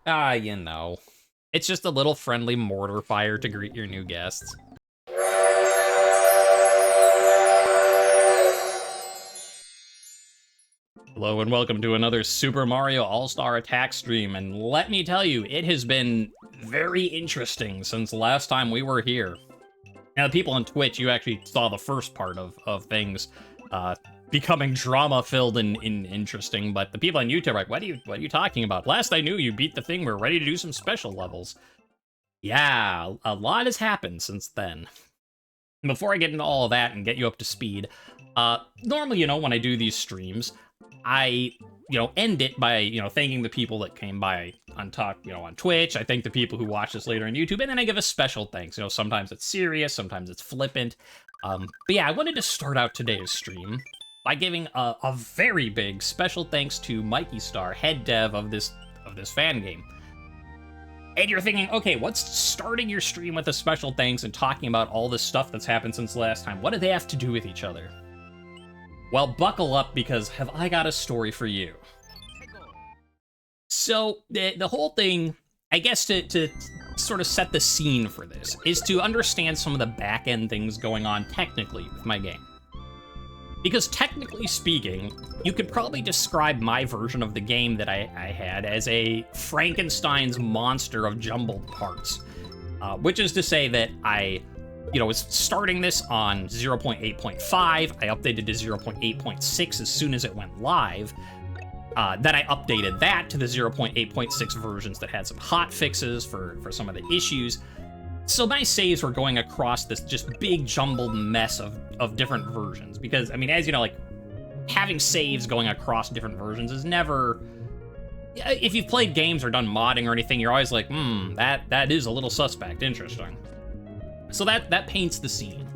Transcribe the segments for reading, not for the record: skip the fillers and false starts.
You know. It's just a little friendly mortar fire to greet your new guests. Hello and welcome to another Super Mario All-Star Attack stream, and let me tell you, it has been very interesting since the last time we were here. Now, the people on Twitch, you actually saw the first part of things becoming drama-filled and interesting, but the people on YouTube are like, what are you talking about? Last I knew, you beat the thing, we're ready to do some special levels. Yeah, a lot has happened since then. Before I get into all of that and get you up to speed, normally, when I do these streams, I, end it by, thanking the people that came by on on Twitch. I thank the people who watch this later on YouTube, and then I give a special thanks. Sometimes it's serious, sometimes it's flippant. But yeah, I wanted to start out today's stream by giving a very big special thanks to Mikeystar, head dev of this fan game. And you're thinking, okay, what's starting your stream with a special thanks and talking about all this stuff that's happened since last time? What do they have to do with each other? Well, buckle up, because have I got a story for you. So, the whole thing, I guess to sort of set the scene for this, is to understand some of the back-end things going on technically with my game. Because technically speaking, you could probably describe my version of the game that I had as a Frankenstein's monster of jumbled parts. Which is to say that I was starting this on 0.8.5, I updated to 0.8.6 as soon as it went live. Then I updated that to the 0.8.6 versions that had some hot fixes for some of the issues. So my saves were going across this just big jumbled mess of different versions. Because, I mean, as you know, like, having saves going across different versions is never... If you've played games or done modding or anything, you're always like, that is a little suspect, interesting. So that paints the scene.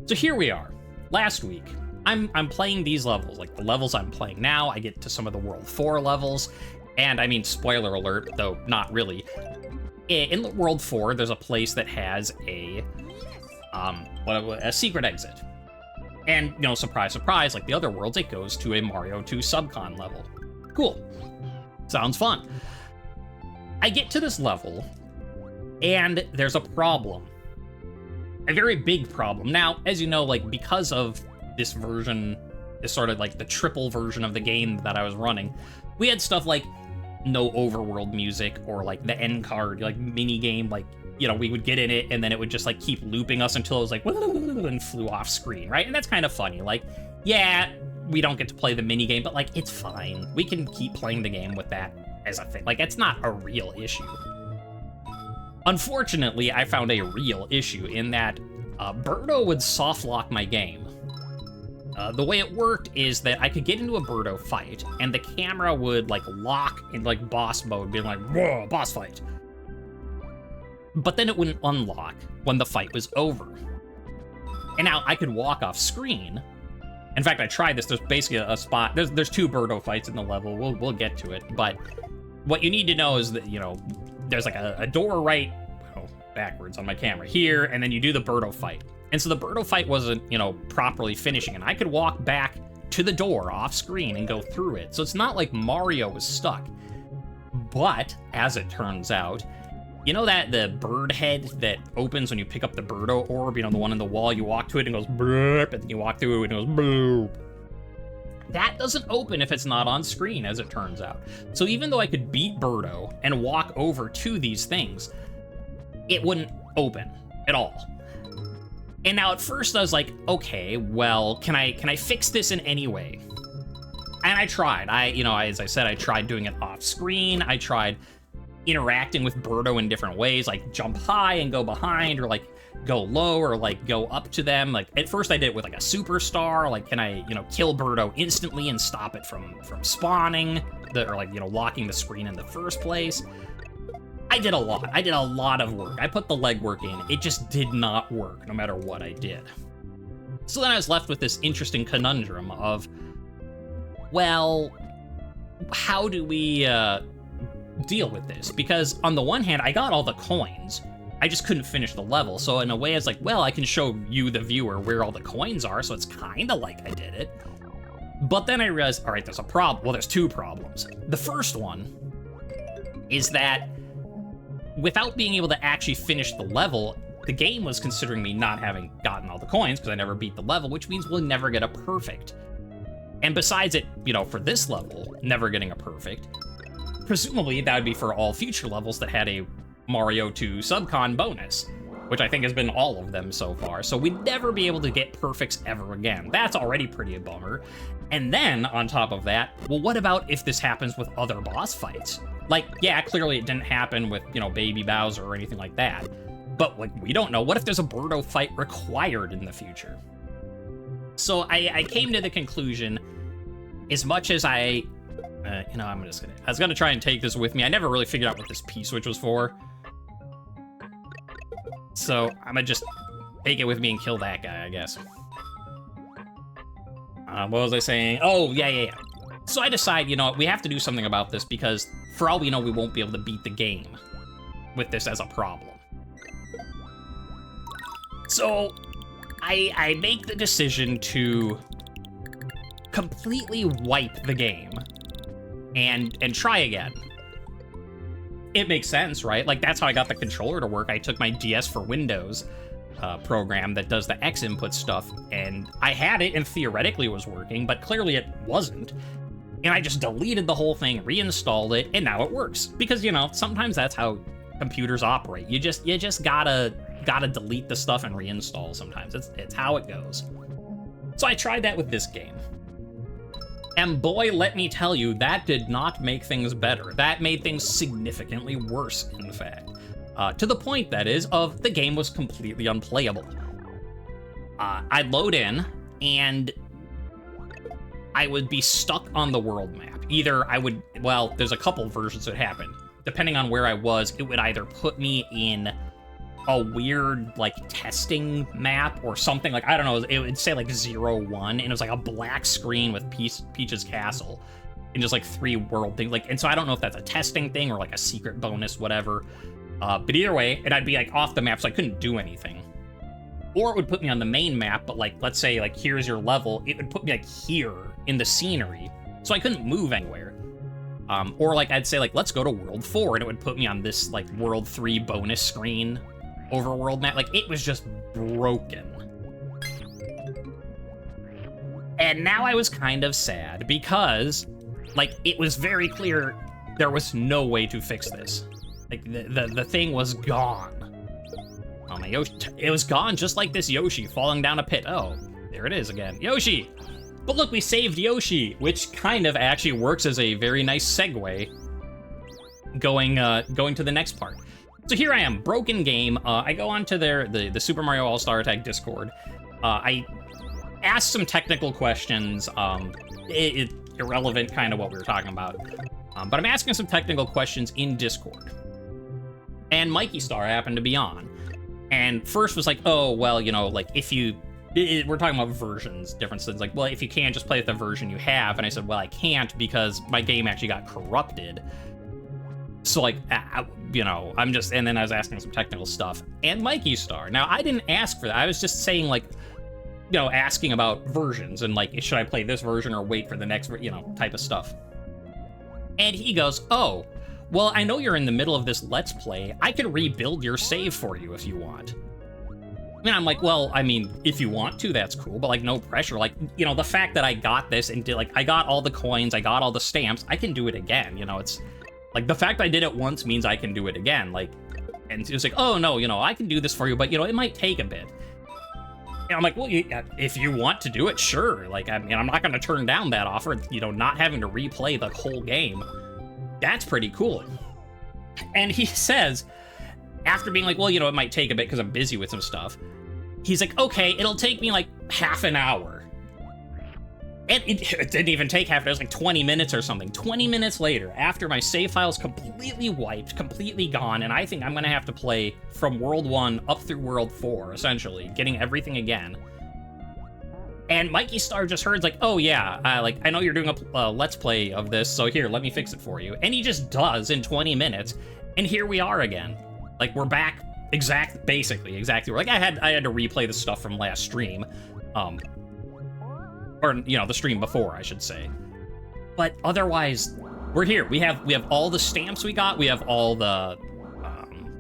So here we are. Last week, I'm playing these levels, like the levels I'm playing now. I get to some of the World 4 levels, and I mean, spoiler alert, though not really. In World 4, there's a place that has a secret exit. And, surprise, surprise, like the other worlds, it goes to a Mario 2 subcon level. Cool. Sounds fun. I get to this level, and there's a problem. A very big problem. Now, as you know, like, because of this version, is sort of like the triple version of the game that I was running, we had stuff like no overworld music, or like the end card, like mini game, like, we would get in it and then it would just like keep looping us until it was like and flew off screen, right? And that's kind of funny. Like, yeah, we don't get to play the mini game, but like, it's fine. We can keep playing the game with that as a thing. Like, it's not a real issue. Unfortunately, I found a real issue in that Birdo would soft lock my game. The way it worked is that I could get into a Birdo fight, and the camera would, like, lock in, like, boss mode, being like, whoa, boss fight. But then it wouldn't unlock when the fight was over. And now I could walk off screen. In fact, I tried this. There's basically a spot. There's two Birdo fights in the level. We'll get to it. But what you need to know is that, there's like a door right, backwards on my camera here, and then you do the Birdo fight. And so the Birdo fight wasn't, properly finishing, and I could walk back to the door off screen and go through it. So it's not like Mario was stuck. But, as it turns out, that the bird head that opens when you pick up the Birdo orb, the one in the wall, you walk to it and it goes burp, and then you walk through it and it goes boop. That doesn't open if it's not on screen, as it turns out. So even though I could beat Birdo and walk over to these things, it wouldn't open at all. And now at first I was like, okay, well, can I fix this in any way? And I tried. As I said, I tried doing it off screen. I tried interacting with Birdo in different ways, like jump high and go behind, or like go low, or like go up to them. Like, at first I did it with like a superstar, like, can I, kill Birdo instantly and stop it from spawning, or like, locking the screen in the first place. I did a lot of work. I put the legwork in. It just did not work, no matter what I did. So then I was left with this interesting conundrum of, well, how do we deal with this? Because on the one hand, I got all the coins. I just couldn't finish the level. So in a way, I was like, well, I can show you, the viewer, where all the coins are, so it's kind of like I did it. But then I realized, all right, there's a problem. Well, there's two problems. The first one is that without being able to actually finish the level, the game was considering me not having gotten all the coins because I never beat the level, which means we'll never get a perfect. And besides it, you know, for this level, never getting a perfect, presumably that would be for all future levels that had a Mario 2 subcon bonus, which I think has been all of them so far. So we'd never be able to get perfects ever again. That's already pretty a bummer. And then, on top of that, well, what about if this happens with other boss fights? Like, yeah, clearly it didn't happen with, you know, Baby Bowser or anything like that. But like, we don't know. What if there's a Birdo fight required in the future? So I came to the conclusion, as much as I was gonna try and take this with me. I never really figured out what this P-switch was for. So I'm gonna just take it with me and kill that guy, I guess. What was I saying? Oh, yeah. So I decide, you know what, we have to do something about this because for all we know, we won't be able to beat the game with this as a problem. So I make the decision to completely wipe the game and try again. It makes sense, right? Like, that's how I got the controller to work. I took my DS for Windows program that does the X input stuff, and I had it and theoretically was working, but clearly it wasn't. And I just deleted the whole thing, reinstalled it, and now it works. Because, you know, sometimes that's how computers operate. You just gotta delete the stuff and reinstall sometimes. It's how it goes. So I tried that with this game. And boy, let me tell you, that did not make things better. That made things significantly worse, in fact. To the point, that is, of the game was completely unplayable. I'd load in, and I would be stuck on the world map. Either I would, well, there's a couple versions that happened. Depending on where I was, it would either put me in a weird, like, testing map or something. Like, I don't know, it would say, like, 0-1, and it was, like, a black screen with Peach's Castle and just, like, 3 world things. Like, and so I don't know if that's a testing thing or, like, a secret bonus, whatever. But either way, and I'd be, like, off the map, so I couldn't do anything. Or it would put me on the main map, but, like, let's say, like, here's your level. It would put me, like, here in the scenery, so I couldn't move anywhere. Or, like, I'd say, like, let's go to World 4, and it would put me on this, like, World 3 bonus screen overworld map. Like, it was just broken. And now I was kind of sad because, like, it was very clear there was no way to fix this. Like, the thing was gone. Oh, my Yoshi, it was gone just like this Yoshi falling down a pit. Oh, there it is again. Yoshi! But look, we saved Yoshi, which kind of actually works as a very nice segue going to the next part. So here I am, broken game. I go onto the Super Mario All-Star Attack Discord. I asked some technical questions. Irrelevant, kind of what we were talking about. But I'm asking some technical questions in Discord. And Mikeystar happened to be on. And first was like, oh, well, you know, like, if you... we're talking about versions, differences. Like, well, if you can, just play with the version you have. And I said, well, I can't because my game actually got corrupted. So, like, you know, I'm just... And then I was asking some technical stuff. And Mikeystar. Now, I didn't ask for that. I was just saying, like, you know, asking about versions. And, like, should I play this version or wait for the next, you know, type of stuff. And he goes, oh, well, I know you're in the middle of this Let's Play. I can rebuild your save for you if you want. And I'm like, well, I mean, if you want to, that's cool, but, like, no pressure. Like, you know, the fact that I got this and did, like, I got all the coins, I got all the stamps, I can do it again, you know, it's... Like, the fact I did it once means I can do it again, like... And he was like, oh, no, you know, I can do this for you, but, you know, it might take a bit. And I'm like, well, if you want to do it, sure. Like, I mean, I'm not gonna turn down that offer, you know, not having to replay the whole game. That's pretty cool. And he says, after being like, well, you know, it might take a bit because I'm busy with some stuff, he's like, okay, it'll take me like half an hour. And it didn't even take half an hour, it was like 20 minutes or something. 20 minutes later, after my save file's completely wiped, completely gone, and I think I'm gonna have to play from World 1 up through World 4, essentially, getting everything again. And Mikeystar just heard, like, oh yeah, like, I know you're doing a Let's Play of this, so here, let me fix it for you. And he just does in 20 minutes, and here we are again. Like, we're back basically exactly. Like, I had to replay the stuff from last stream. Or, you know, the stream before, I should say. But otherwise, we're here. We have all the stamps we got. We have all the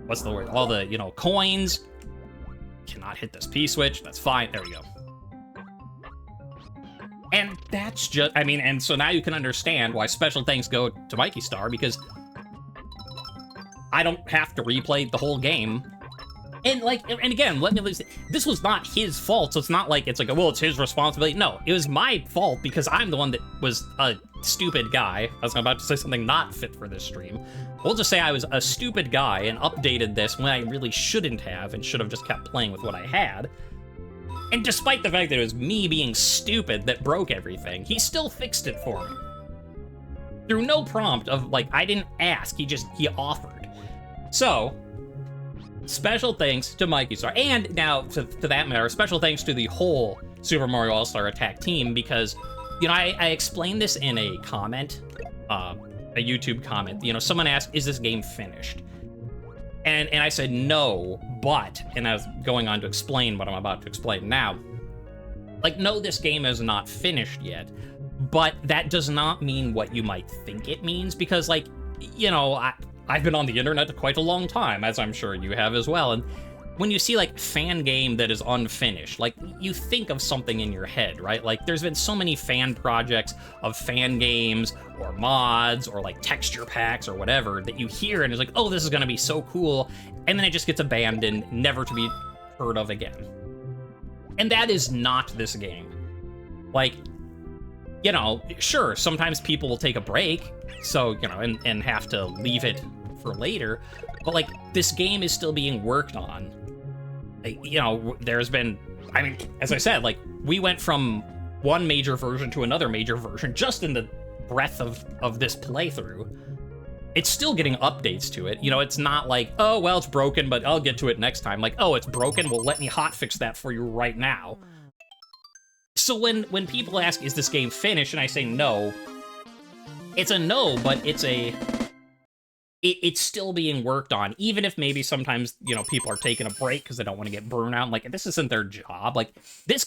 what's the word? All the, you know, coins. Cannot hit this P-switch. That's fine. There we go. And that's just, I mean, and so now you can understand why special thanks go to Mikeystar, because I don't have to replay the whole game. And like, and again, let me, this was not his fault, so it's not like, it's like, well, it's his responsibility. No, it was my fault because I'm the one that was a stupid guy. I was about to say something not fit for this stream. We'll just say I was a stupid guy and updated this when I really shouldn't have, and should have just kept playing with what I had. And despite the fact that it was me being stupid that broke everything, he still fixed it for me. Through no prompt of, like, I didn't ask, he offered. So, special thanks to Mikeystar. And now, to that matter, special thanks to the whole Super Mario All-Star Attack team, because, you know, I explained this in a comment, a YouTube comment. You know, someone asked, is this game finished? And I said no, but, and I was going on to explain what I'm about to explain now. Like, no, this game is not finished yet, but that does not mean what you might think it means, because, like, you know, I've been on the internet quite a long time, as I'm sure you have as well, and when you see, like, fan game that is unfinished, like, you think of something in your head, right? Like, there's been so many fan projects of fan games, or mods, or, like, texture packs, or whatever, that you hear and it's like, oh, this is gonna be so cool, and then it just gets abandoned, never to be heard of again. And that is not this game. Like, you know, sure, sometimes people will take a break, so, you know, and have to leave it for later, but, like, this game is still being worked on. You know, there's been, I mean, as I said, like, we went from one major version to another major version just in the breadth of this playthrough. It's still getting updates to it. You know, it's not like, oh, well, it's broken, but I'll get to it next time. Like, oh, it's broken, well, let me hotfix that for you right now. So when people ask, is this game finished, and I say no, it's a no, but it's still being worked on, even if maybe sometimes, you know, people are taking a break because they don't want to get burned out. Like, this isn't their job. Like, this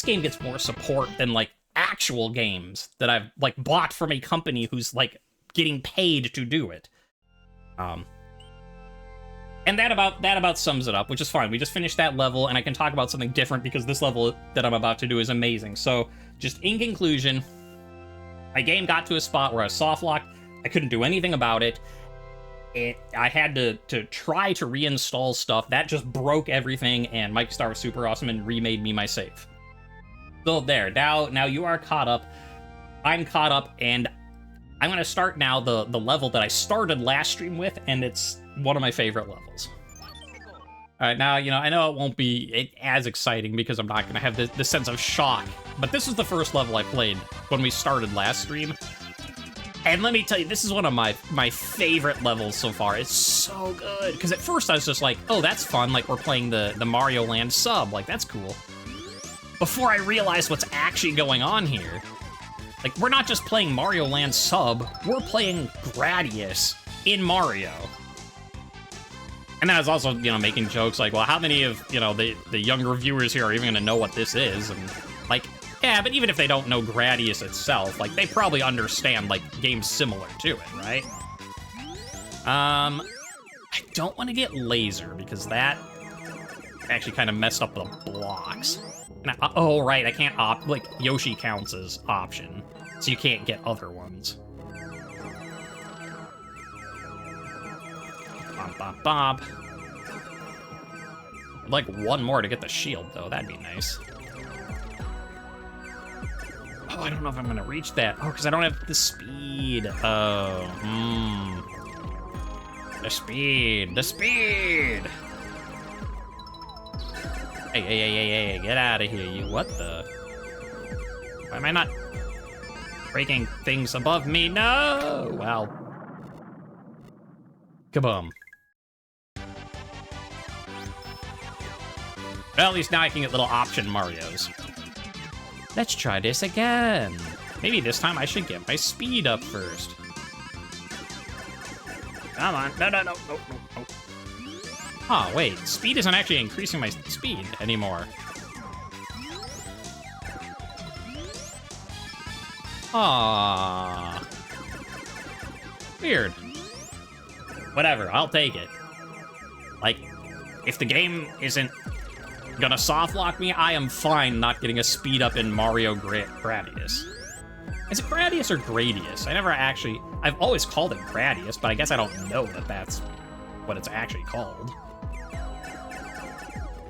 game gets more support than, like, actual games that I've, like, bought from a company who's, like, getting paid to do it. And that about sums it up, which is fine. We just finished that level, and I can talk about something different because this level that I'm about to do is amazing. So, just in conclusion, my game got to a spot where I was soft-locked. I couldn't do anything about it. I had to try to reinstall stuff. That just broke everything, and Mikeystar was super awesome and remade me my save. So there, now you are caught up. I'm caught up, and I'm going to start now the level that I started last stream with, and it's one of my favorite levels. Alright, now, you know, I know it won't be as exciting because I'm not going to have the sense of shock, but this is the first level I played when we started last stream. And let me tell you, this is one of my favorite levels so far. It's so good. Because at first I was just like, oh, that's fun. Like, we're playing the Mario Land sub. Like, that's cool. Before I realized what's actually going on here. Like, we're not just playing Mario Land sub. We're playing Gradius in Mario. And I was also, you know, making jokes like, well, how many of, you know, the younger viewers here are even going to know what this is? And, like, yeah, but even if they don't know Gradius itself, like, they probably understand, like, games similar to it, right? I don't want to get laser, because that actually kind of messed up the blocks. And oh, right, I can't opt, like, Yoshi counts as option, so you can't get other ones. Bop, bop, bop. I'd like one more to get the shield, though. That'd be nice. Oh, I don't know if I'm gonna reach that. Oh, because I don't have the speed. Oh, The speed. The speed! Hey, get out of here, you. What the? Why am I not breaking things above me? No! Well. Kaboom. Well, at least now I can get little option Marios. Let's try this again. Maybe this time I should get my speed up first. Come on. No. Oh, wait. Speed isn't actually increasing my speed anymore. Aww. Weird. Whatever, I'll take it. Like, if the game isn't gonna soft lock me, I am fine not getting a speed up in Mario Gradius. Is it Gradius or Gradius? I've always called it Gradius, but I guess I don't know that that's what it's actually called.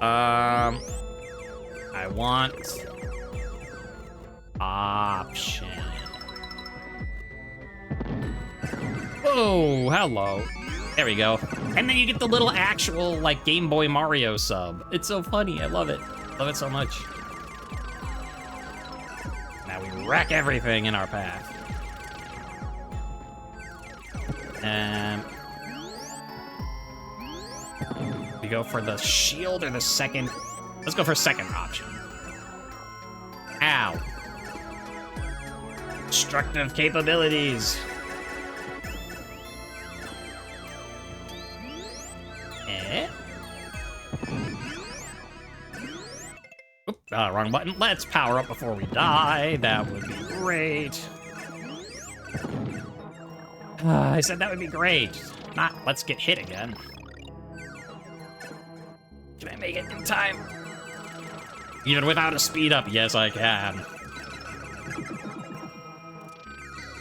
I want option. Oh, hello. There we go. And then you get the little actual, like, Game Boy Mario sub. It's so funny. I love it. Love it so much. Now we wreck everything in our path. We go for the shield or the second. Let's go for second option. Ow. Destructive capabilities. Oop, wrong button. Let's power up before we die. That would be great. I said that would be great. Not, let's get hit again. Can I make it in time? Even without a speed up, yes I can.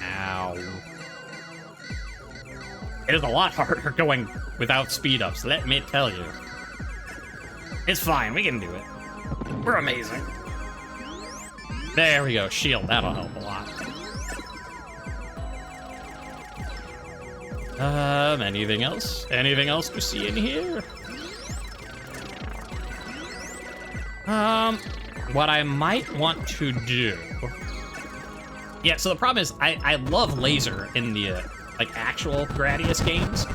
Ow. It is a lot harder going without speed ups, let me tell you. It's fine, we can do it. We're amazing. There we go, shield, that'll help a lot. Anything else? Anything else to see in here? What I might want to do... Yeah, so the problem is, I love laser in the, like, actual Gradius games,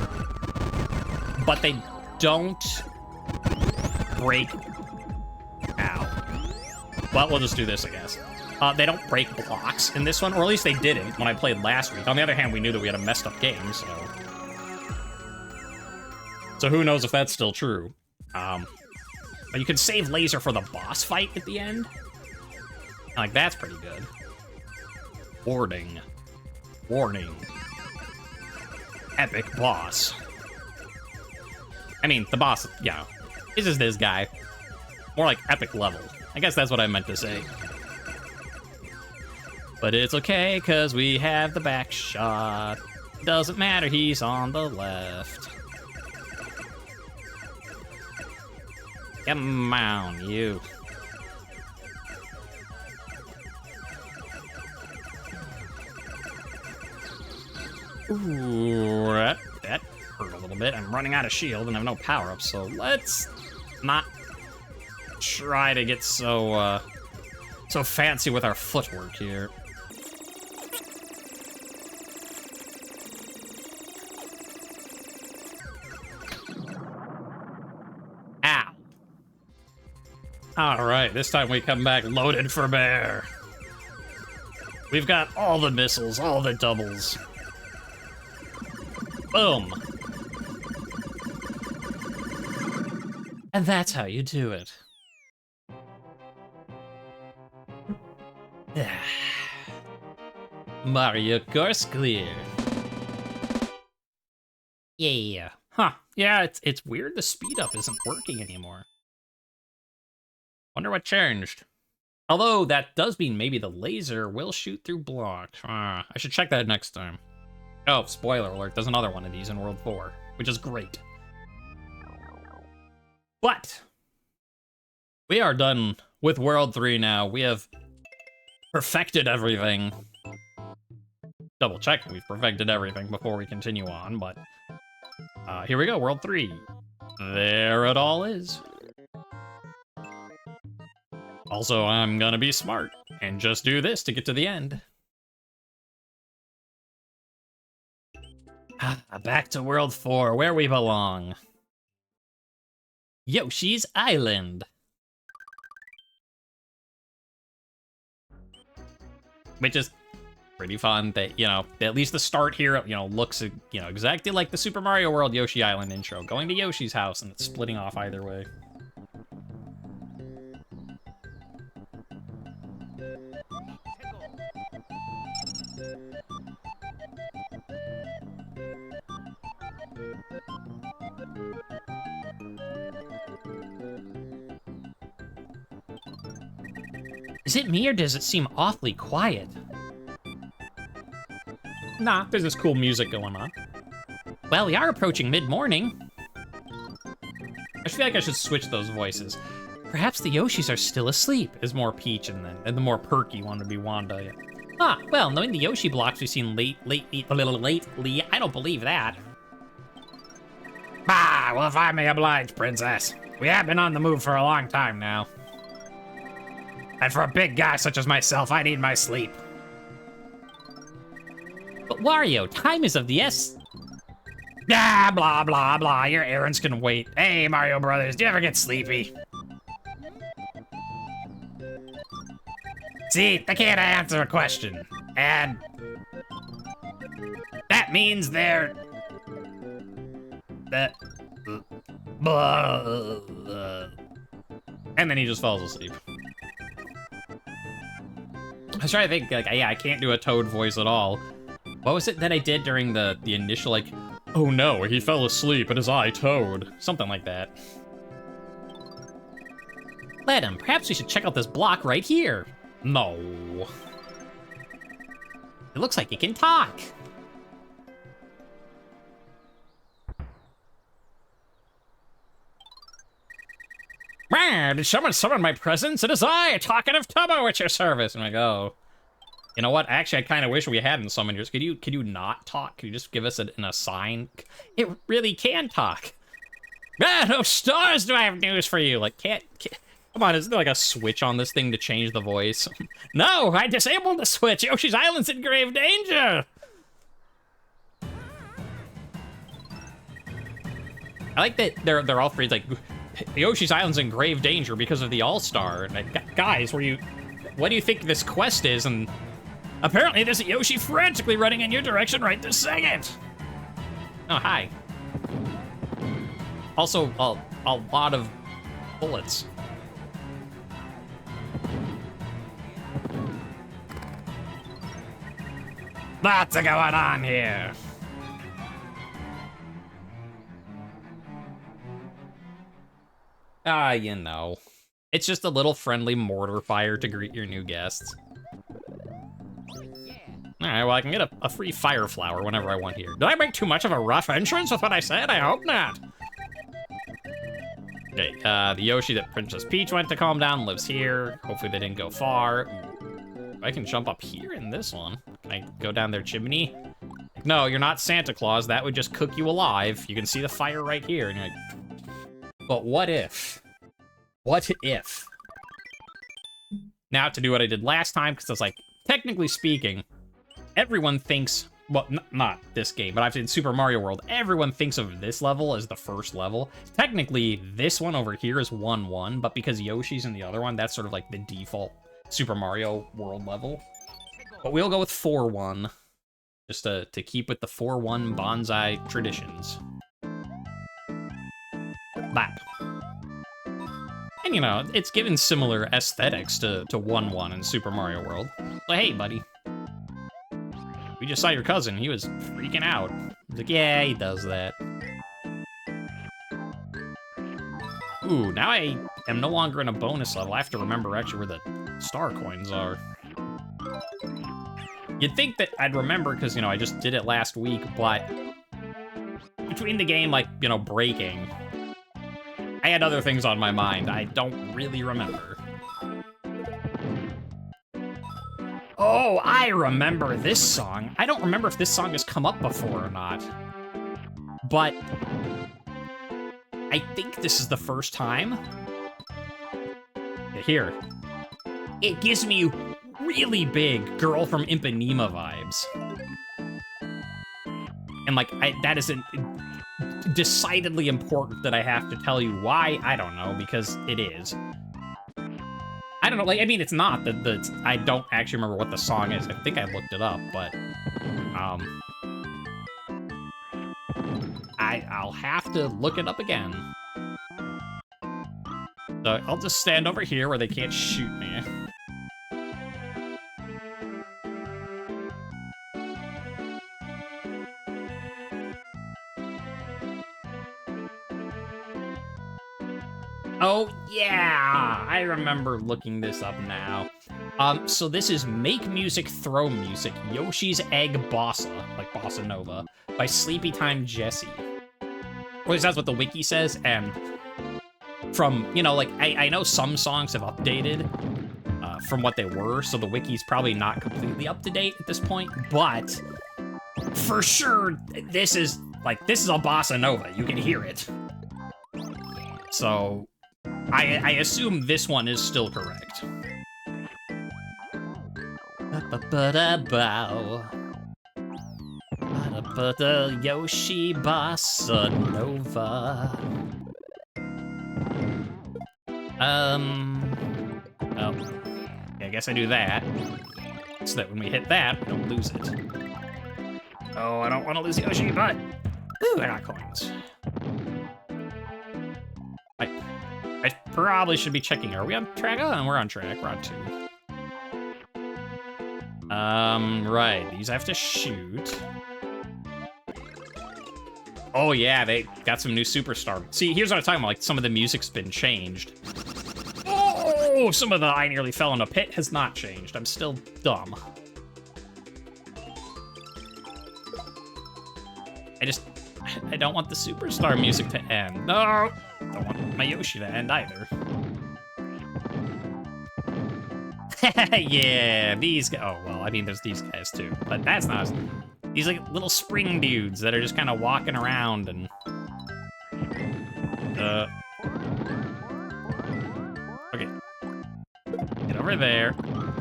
but they don't break... Ow. Well, we'll just do this, I guess. They don't break blocks in this one, or at least they didn't when I played last week. On the other hand, we knew that we had a messed up game, so... So who knows if that's still true. But you can save laser for the boss fight at the end. Like, that's pretty good. Warning. Warning. Epic boss. I mean, the boss, yeah. This is this guy. More like epic level. I guess that's what I meant to say. But it's okay, because we have the back shot. Doesn't matter, he's on the left. Come on, you. Ooh, that hurt a little bit. I'm running out of shield and I have no power-ups, so let's not try to get so fancy with our footwork here. Alright, this time we come back loaded for bear. We've got all the missiles, all the doubles. Boom. And that's how you do it. Mario course clear. Yeah. Huh. Yeah, it's weird the speed up isn't working anymore. Wonder what changed. Although, that does mean maybe the laser will shoot through blocks. I should check that next time. Oh, spoiler alert, there's another one of these in World 4, which is great. But, we are done with World 3 now. We have perfected everything. Double check we've perfected everything before we continue on, but... here we go, World 3. There it all is. Also, I'm gonna be smart and just do this to get to the end. Back to World 4, where we belong. Yoshi's Island. Which is pretty fun that, you know, at least the start here, you know, looks, you know, exactly like the Super Mario World Yoshi Island intro. Going to Yoshi's house and it's splitting off either way. Is it me or does it seem awfully quiet? Nah, there's this cool music going on. Well, we are approaching mid-morning. I feel like I should switch those voices. Perhaps the Yoshis are still asleep, is more Peach, and the more perky one would be Wanda. Yeah. Ah, well, knowing the Yoshi blocks we've seen lately, I don't believe that. Bah, well, if I may oblige, Princess. We have been on the move for a long time now. And for a big guy such as myself, I need my sleep. But Wario, time is of the essence. Ah, blah, blah, blah. Your errands can wait. Hey, Mario Brothers, do you ever get sleepy? See, they can't answer a question. And that means they're... And then he just falls asleep. I was trying to think, like, yeah, I can't do a Toad voice at all. What was it that I did during the initial, like, oh no, he fell asleep and his eye Toad? Something like that. Let him. Perhaps we should check out this block right here. No. It looks like he can talk. Man, did someone summon my presence? It is I, talkative Tubbo, at your service. And I go, you know what? Actually, I kind of wish we hadn't summoned yours. Could you not talk? Could you just give us a sign? It really can talk. Man, no stars do I have news for you. Like, can't come on, is there like a switch on this thing to change the voice? No, I disabled the switch. Yoshi's Island's in grave danger. I like that they're all three like, Yoshi's Island's in grave danger because of the All-Star. Like, guys, what do you think this quest is? And apparently there's a Yoshi frantically running in your direction right this second. Oh, hi. Also, a lot of bullets. Lots going on here. You know. It's just a little friendly mortar fire to greet your new guests. Alright, well, I can get a free fire flower whenever I want here. Did I make too much of a rough entrance with what I said? I hope not. Okay, the Yoshi that Princess Peach went to calm down lives here. Hopefully they didn't go far. I can jump up here in this one. Can I go down their chimney? No, you're not Santa Claus. That would just cook you alive. You can see the fire right here. And you're like, but what if? What if? Now to do what I did last time, because I was like, technically speaking, everyone thinks, well, not this game, but I've seen Super Mario World, everyone thinks of this level as the first level. Technically, this one over here is 1-1, but because Yoshi's in the other one, that's sort of like the default Super Mario World level. But we'll go with 4-1, just to keep with the 4-1 bonsai traditions. Bap. And, you know, it's given similar aesthetics to 1-1 in Super Mario World. So, hey, buddy. We just saw your cousin. He was freaking out. He's like, yeah, he does that. Ooh, now I am no longer in a bonus level. I have to remember actually where the star coins are. You'd think that I'd remember because, you know, I just did it last week, but between the game, like, you know, breaking, I had other things on my mind. I don't really remember. Oh, I remember this song. I don't remember if this song has come up before or not. But I think this is the first time. Here. It gives me really big Girl from Ipanema vibes. And like, that isn't decidedly important that I have to tell you why. I don't know, because it is. I don't know, like, I mean, it's not I don't actually remember what the song is. I think I looked it up, but, I'll have to look it up again. So I'll just stand over here where they can't shoot me. Oh, yeah! I remember looking this up now. So this is Make Music, Throw Music, Yoshi's Egg Bossa, like Bossa Nova, by Sleepy Time Jesse. At least that's what the wiki says, and from, you know, like, I know some songs have updated from what they were, so the wiki's probably not completely up to date at this point, but for sure, this is a Bossa Nova. You can hear it. So, I assume this one is still correct. Yoshi Bossa Nova. Oh. Okay, I guess I do that. So that when we hit that, we don't lose it. Oh, I don't want to lose Yoshi, but... Ooh, I got coins. I probably should be checking. Are we on track? Oh, we're on track. We're on 2. Right. These I have to shoot. Oh, yeah, they got some new Superstar. See, here's what I'm talking about. Like, some of the music's been changed. Oh, some of the I nearly fell in a pit has not changed. I'm still dumb. I don't want the Superstar music to end. No! I don't want my Yoshi to end either. Yeah, these guys. Oh, well, I mean, there's these guys too. But that's not... These, like, little spring dudes that are just kind of walking around and... Okay. Get over there.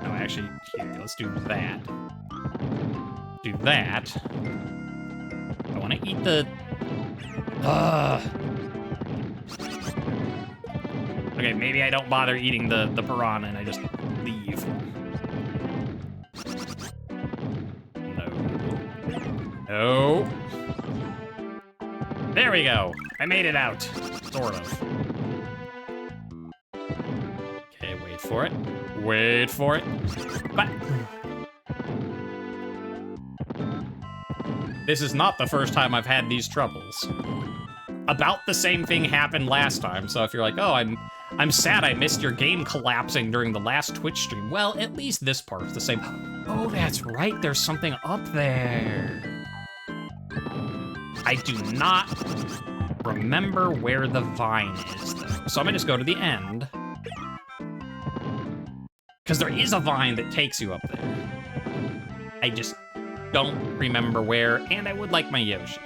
No, actually, here, let's do that. Do that. I want to eat the... Okay, maybe I don't bother eating the piranha and I just leave. No. There we go. I made it out. Sort of. Okay, wait for it. Wait for it. But... This is not the first time I've had these troubles. About the same thing happened last time, so if you're like, oh, I'm sad I missed your game collapsing during the last Twitch stream, well, at least this part's the same. Oh, that's right, there's something up there. I do not remember where the vine is, though. So I'm gonna just go to the end. Because there is a vine that takes you up there. I just don't remember where, and I would like my Yoshi.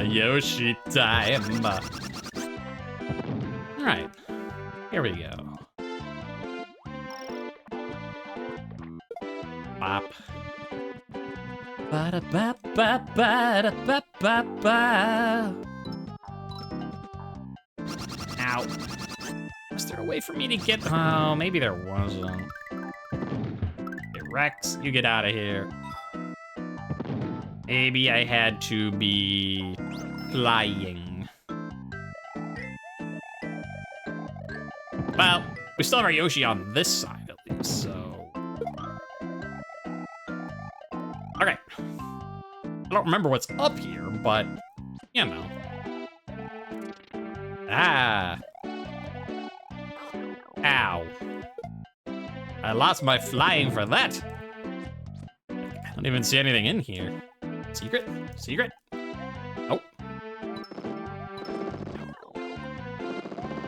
Yoshi time. Alright, here we go. Bop. Ow. Was there a way for me to get... Oh, maybe there wasn't. Okay, Rex, you get out of here. Maybe I had to be flying. Well, we still have our Yoshi on this side at least, so... Okay. I don't remember what's up here, but, you know. Ah. Ow. I lost my flying for that. I don't even see anything in here. Secret? Secret? Oh.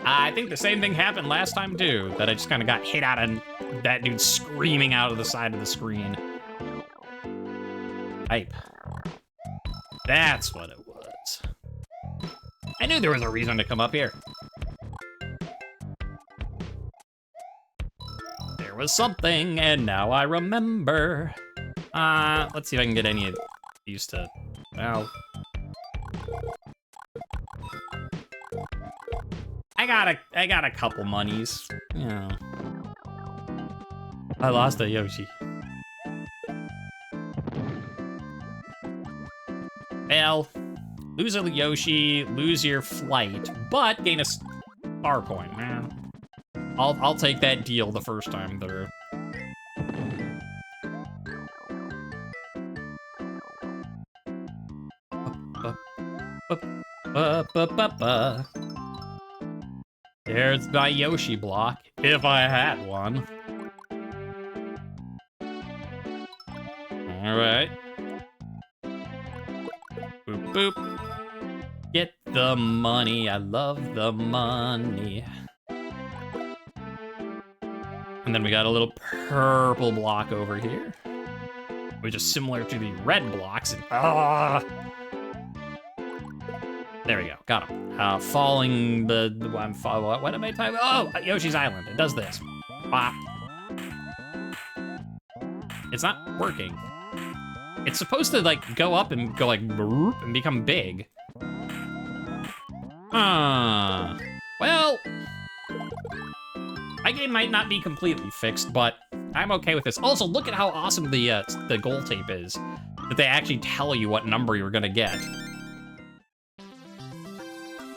I think the same thing happened last time, too. That I just kind of got hit out of that dude screaming out of the side of the screen. Hype. That's what it was. I knew there was a reason to come up here. There was something, and now I remember. Let's see if I can get any of these to... Well... I got a couple monies. Yeah. I lost a Yoshi. Well, lose a Yoshi, lose your flight, but gain a star coin, man. I'll take that deal the first time through. Ba-ba-ba-ba. There's my Yoshi block, if I had one. Alright. Boop, boop. Get the money, I love the money. And then we got a little purple block over here, which is similar to the red blocks. There we go, got him. Falling what am I talking about? Oh, Yoshi's Island, it does this. Bop. It's not working. It's supposed to like go up and go like and become big. Well, my game might not be completely fixed, but I'm okay with this. Also, look at how awesome the goal tape is. That they actually tell you what number you're gonna get.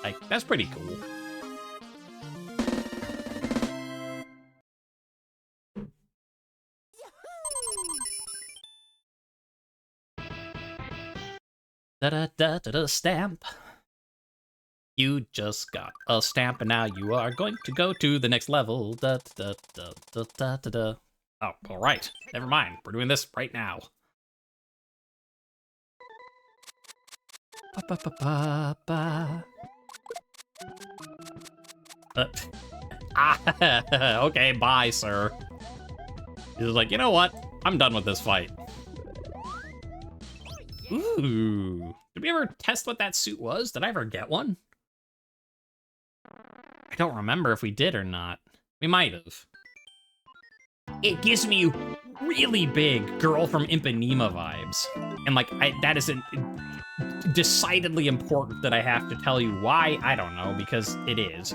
Like, that's pretty cool. Da-da-da-da-da stamp. You just got a stamp, and now you are going to go to the next level. Da-da-da-da-da-da-da. Oh, all right. Never mind. We're doing this right now. Ba-ba-ba-ba-ba. Okay, bye, sir. He's like, you know what? I'm done with this fight. Ooh. Did we ever test what that suit was? Did I ever get one? I don't remember if we did or not. We might have. It gives me really big Girl from Ipanema vibes. And like, that isn't decidedly important that I have to tell you why. I don't know, because it is.